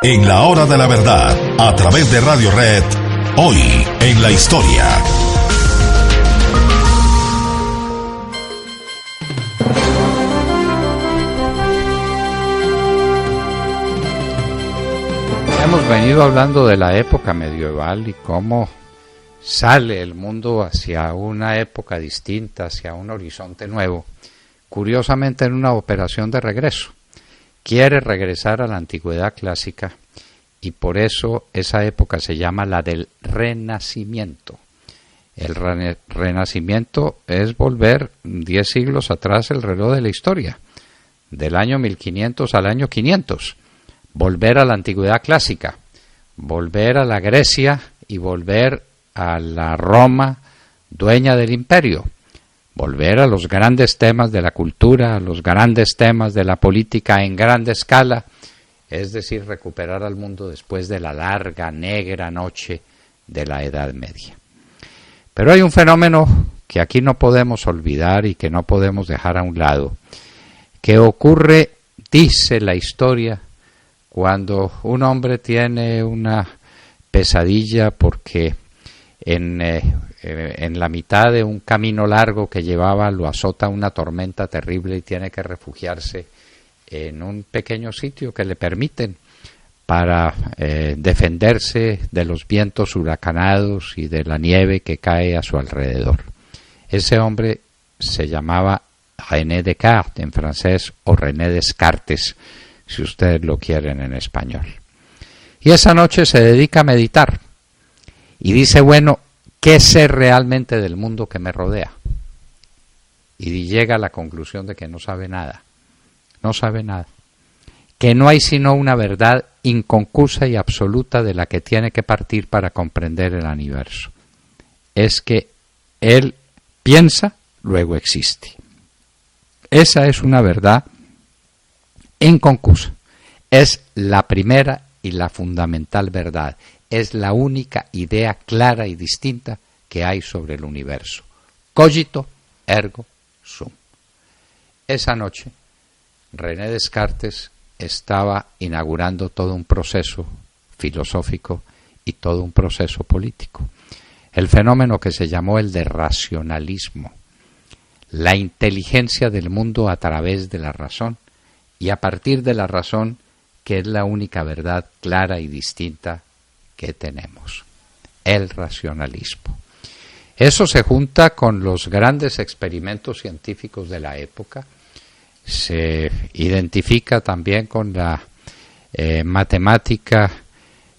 En la hora de la verdad, a través de Radio Red, hoy en la historia. Hemos venido hablando de la época medieval y cómo sale el mundo hacia una época distinta, hacia un horizonte nuevo. Curiosamente, en una operación de regreso. Quiere regresar a la antigüedad clásica y por eso esa época se llama la del Renacimiento. El Renacimiento es volver 10 siglos atrás el reloj de la historia, del año 1500 al año 500. Volver a la antigüedad clásica, volver a la Grecia y volver a la Roma dueña del imperio, volver a los grandes temas de la cultura, a los grandes temas de la política en grande escala, es decir, recuperar al mundo después de la larga, negra noche de la Edad Media. Pero hay un fenómeno que aquí no podemos olvidar y que no podemos dejar a un lado, que ocurre, dice la historia, cuando un hombre tiene una pesadilla porque en la mitad de un camino largo que llevaba lo azota una tormenta terrible y tiene que refugiarse en un pequeño sitio que le permiten para defenderse de los vientos huracanados y de la nieve que cae a su alrededor. Ese hombre se llamaba René Descartes en francés o René Descartes, si ustedes lo quieren en español. Y esa noche se dedica a meditar y dice, bueno, ¿qué sé realmente del mundo que me rodea? Y llega a la conclusión de que no sabe nada, que no hay sino una verdad inconcusa y absoluta de la que tiene que partir para comprender el universo. Es que él piensa, luego existe. Esa es una verdad inconcusa. Es la primera y la fundamental verdad. Es la única idea clara y distinta que hay sobre el universo. Cogito ergo sum. Esa noche, René Descartes estaba inaugurando todo un proceso filosófico y todo un proceso político. El fenómeno que se llamó el de racionalismo. La inteligencia del mundo a través de la razón y a partir de la razón, que es la única verdad clara y distinta que tenemos, el racionalismo. Eso se junta con los grandes experimentos científicos de la época, se identifica también con la matemática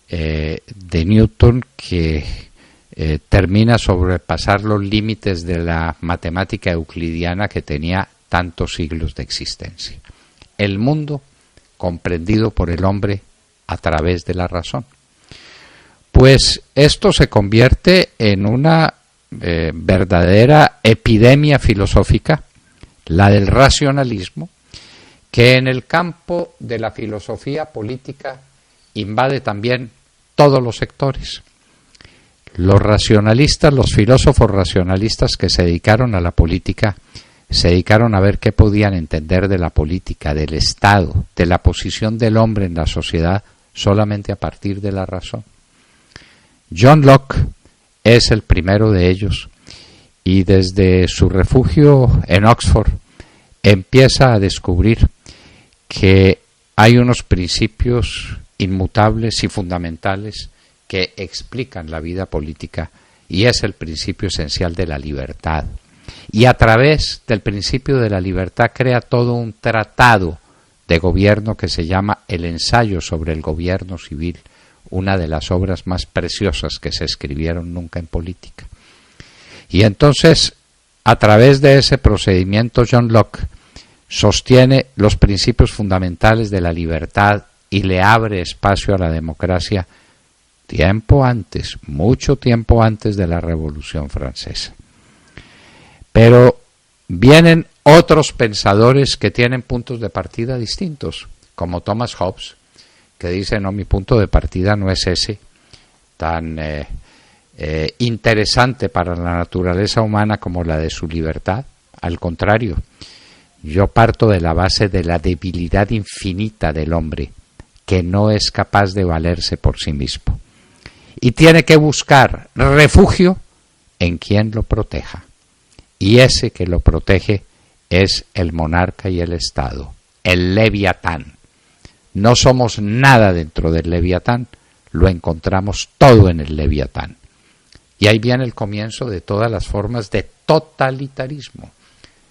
de Newton que termina sobrepasar los límites de la matemática euclidiana que tenía tantos siglos de existencia. El mundo comprendido por el hombre a través de la razón. Pues esto se convierte en una verdadera epidemia filosófica, la del racionalismo, que en el campo de la filosofía política invade también todos los sectores. Los racionalistas, los filósofos racionalistas que se dedicaron a la política, se dedicaron a ver qué podían entender de la política, del Estado, de la posición del hombre en la sociedad, solamente a partir de la razón. John Locke es el primero de ellos y desde su refugio en Oxford empieza a descubrir que hay unos principios inmutables y fundamentales que explican la vida política y es el principio esencial de la libertad. Y a través del principio de la libertad crea todo un tratado de gobierno que se llama El ensayo sobre el gobierno civil, una de las obras más preciosas que se escribieron nunca en política. Y entonces, a través de ese procedimiento, John Locke sostiene los principios fundamentales de la libertad y le abre espacio a la democracia tiempo antes, mucho tiempo antes de la Revolución Francesa. Pero vienen otros pensadores que tienen puntos de partida distintos, como Thomas Hobbes, que dice, no, mi punto de partida no es ese, tan interesante para la naturaleza humana como la de su libertad. Al contrario, yo parto de la base de la debilidad infinita del hombre, que no es capaz de valerse por sí mismo. Y tiene que buscar refugio en quien lo proteja. Y ese que lo protege es el monarca y el Estado, el Leviatán. No somos nada dentro del Leviatán, lo encontramos todo en el Leviatán. Y ahí viene el comienzo de todas las formas de totalitarismo.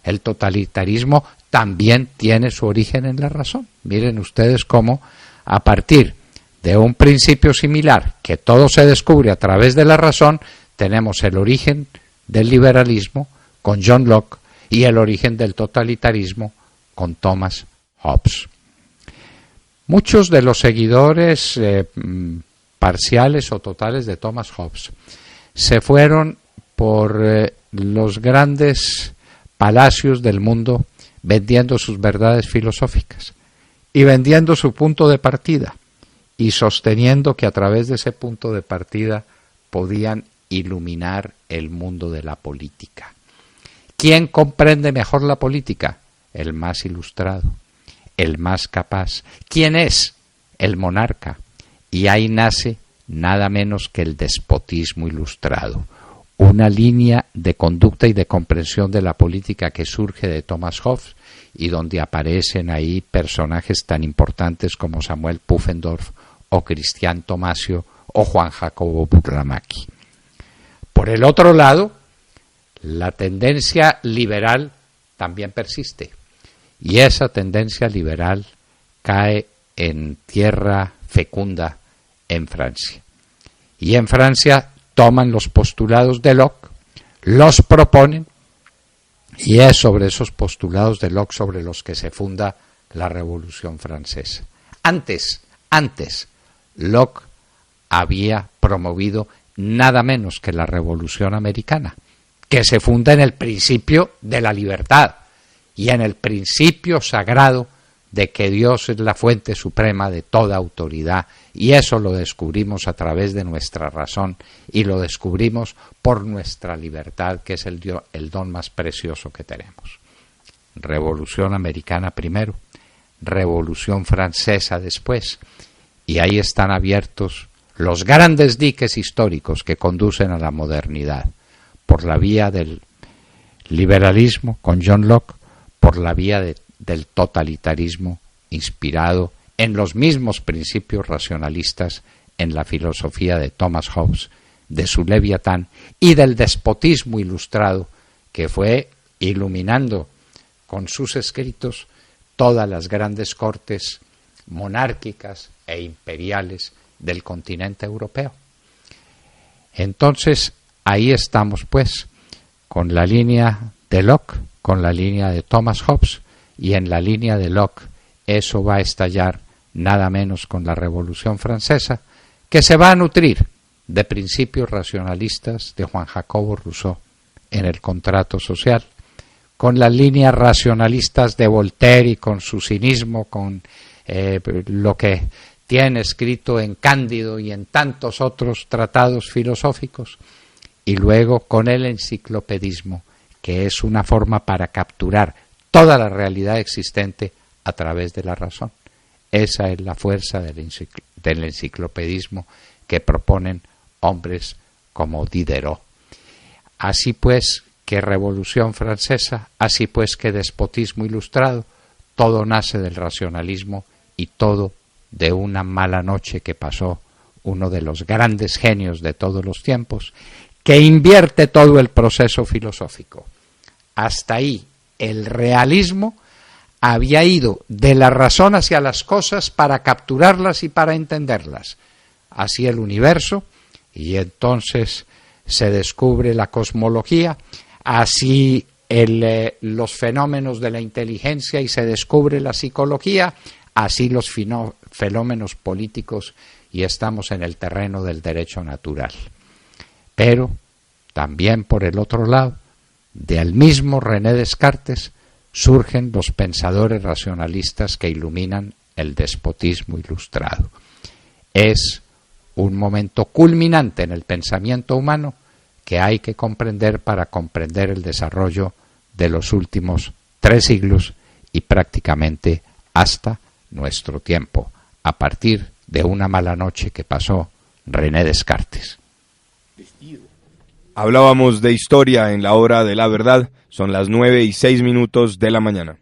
El totalitarismo también tiene su origen en la razón. Miren ustedes cómo a partir de un principio similar, que todo se descubre a través de la razón, tenemos el origen del liberalismo con John Locke y el origen del totalitarismo con Thomas Hobbes. Muchos de los seguidores parciales o totales de Thomas Hobbes se fueron por los grandes palacios del mundo vendiendo sus verdades filosóficas y vendiendo su punto de partida y sosteniendo que a través de ese punto de partida podían iluminar el mundo de la política. ¿Quién comprende mejor la política? El más ilustrado, el más capaz. ¿Quién es? El monarca. Y ahí nace nada menos que el despotismo ilustrado, una línea de conducta y de comprensión de la política que surge de Thomas Hobbes y donde aparecen ahí personajes tan importantes como Samuel Pufendorf o Cristián Tomasio o Juan Jacobo Burlamaqui. Por el otro lado, la tendencia liberal también persiste y esa tendencia liberal cae en tierra fecunda en Francia. Y en Francia toman los postulados de Locke, los proponen y es sobre esos postulados de Locke sobre los que se funda la Revolución Francesa. Antes, Locke había promovido nada menos que la Revolución Americana, que se funda en el principio de la libertad y en el principio sagrado de que Dios es la fuente suprema de toda autoridad, y eso lo descubrimos a través de nuestra razón y lo descubrimos por nuestra libertad, que es el don más precioso que tenemos. Revolución Americana primero, Revolución Francesa después, y ahí están abiertos los grandes diques históricos que conducen a la modernidad, por la vía del liberalismo con John Locke, por la vía del totalitarismo inspirado en los mismos principios racionalistas en la filosofía de Thomas Hobbes, de su Leviatán y del despotismo ilustrado que fue iluminando con sus escritos todas las grandes cortes monárquicas e imperiales del continente europeo. Entonces, ahí estamos pues con la línea de Locke, con la línea de Thomas Hobbes, y en la línea de Locke eso va a estallar nada menos con la Revolución Francesa, que se va a nutrir de principios racionalistas de Juan Jacobo Rousseau en el Contrato Social, con las líneas racionalistas de Voltaire y con su cinismo, con lo que tiene escrito en Cándido y en tantos otros tratados filosóficos, y luego con el enciclopedismo, que es una forma para capturar toda la realidad existente a través de la razón. Esa es la fuerza del enciclopedismo que proponen hombres como Diderot. Así pues que Revolución Francesa, así pues que despotismo ilustrado, todo nace del racionalismo y todo de una mala noche que pasó uno de los grandes genios de todos los tiempos, que invierte todo el proceso filosófico. Hasta ahí el realismo había ido de la razón hacia las cosas para capturarlas y para entenderlas. Así el universo, y entonces se descubre la cosmología, así los fenómenos de la inteligencia y se descubre la psicología, así los fenómenos políticos y estamos en el terreno del derecho natural. Pero también por el otro lado, del mismo René Descartes, surgen los pensadores racionalistas que iluminan el despotismo ilustrado. Es un momento culminante en el pensamiento humano que hay que comprender para comprender el desarrollo de los últimos 3 siglos y prácticamente hasta nuestro tiempo, a partir de una mala noche que pasó René Descartes. Hablábamos de historia en la hora de la verdad. Son las 9:06 de la mañana.